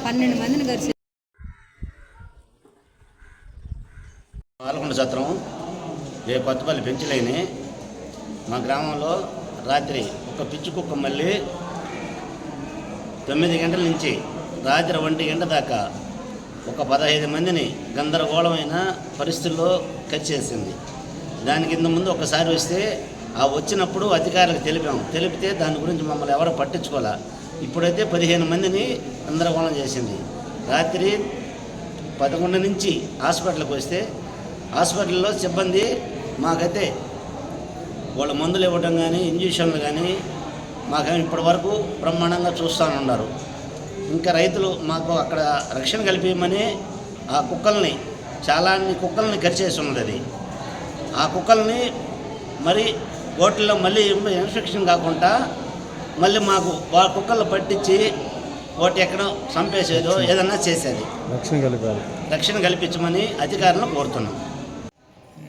పన్నెండు మందిని కలిసి పాల్గొండ సత్రం ఏ కొత్తపల్లి పెంచలేని మా గ్రామంలో రాత్రి ఒక పిచ్చి కుక్క మళ్ళీ 9 గంటల నుంచి రాత్రి 1 గంట దాకా ఒక 15 మందిని గందరగోళమైన పరిస్థితుల్లో కరిచేసింది. దాని కింద ముందు ఒకసారి వస్తే ఆ వచ్చినప్పుడు అధికారులకు తెలిపితే దాని గురించి మమ్మల్ని ఎవరు పట్టించుకోలే. ఇప్పుడైతే 15 మందిని గందరగోళం చేసింది. రాత్రి 11 నుంచి హాస్పిటల్కి వస్తే హాస్పిటల్లో సిబ్బంది మాకైతే వాళ్ళ మందులు ఇవ్వడం కానీ ఇంజక్షన్లు కానీ మాకు ఇప్పటి వరకు బ్రహ్మాండంగా చూస్తూనే ఉన్నారు. ఇంకా రైతులు మాకు అక్కడ రక్షణ కల్పించమని ఆ కుక్కల్ని కుక్కల్ని కరిచేసి ఉన్నది. అది ఆ కుక్కల్ని మరి గోట్లలో మళ్ళీ ఇన్ఫెక్షన్ కాకుండా మళ్ళీ మాకు కుక్కలు పట్టించి ఒకటి ఎక్కడో చంపేసేదో ఏదన్నా చేసేది రక్షణ కల్పించమని అధికారులను కోరుతున్నాం.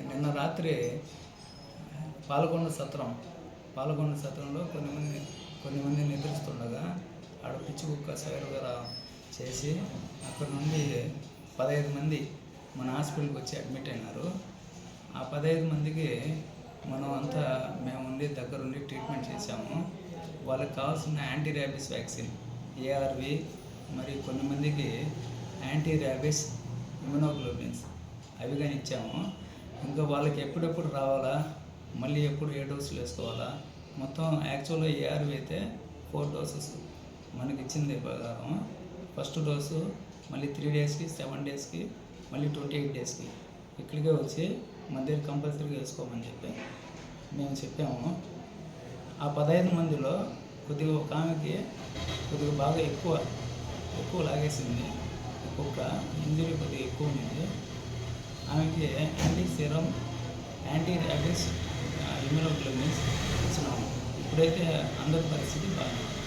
నిన్న రాత్రి పాల్గొండ సత్రంలో కొన్ని మంది నిద్రిస్తుండగా ఆడ పిచ్చి కుక్క సైరుగా చేసి అక్కడ నుండి 15 మంది మన హాస్పిటల్కి వచ్చి అడ్మిట్ అయినారు. ఆ 15 మందికి మనం అంతా మేము ఉండి దగ్గరుండి ట్రీట్మెంట్ చేశాము. వాళ్ళకి కావాల్సిన యాంటీ ర్యాబీస్ వ్యాక్సిన్ ARV మరి కొన్ని మందికి యాంటీ ర్యాబీస్ ఇమ్యునోగ్లోబిన్స్ అవి కానీ ఇచ్చాము. ఇంకా వాళ్ళకి ఎప్పుడెప్పుడు రావాలా, మళ్ళీ ఎప్పుడు ఏ డోసులు వేసుకోవాలా, మొత్తం యాక్చువల్గా ARV అయితే 4 డోసెస్ మనకి ఇచ్చింది ప్రకారం. ఫస్ట్ డోసు మళ్ళీ 3 డేస్కి 7 డేస్కి మళ్ళీ 28 డేస్కి ఇక్కడికే వచ్చి మధ్య కంపల్సరీగా వేసుకోమని చెప్పి మేము చెప్పాము. ఆ 15 మందిలో కొద్దిగా ఒక ఆమెకి కొద్దిగా బాగా ఎక్కువ లాగేసింది. కుక్క ఇంజరీ కొద్దిగా ఎక్కువ ఉంది. ఆమెకి యాంటీ సీరం యాంటీ ర్యాబీస్ ఇమ్యునోగ్లోబిన్స్ ఇచ్చినాము. ఇప్పుడైతే అందరి పరిస్థితి బాగుంది.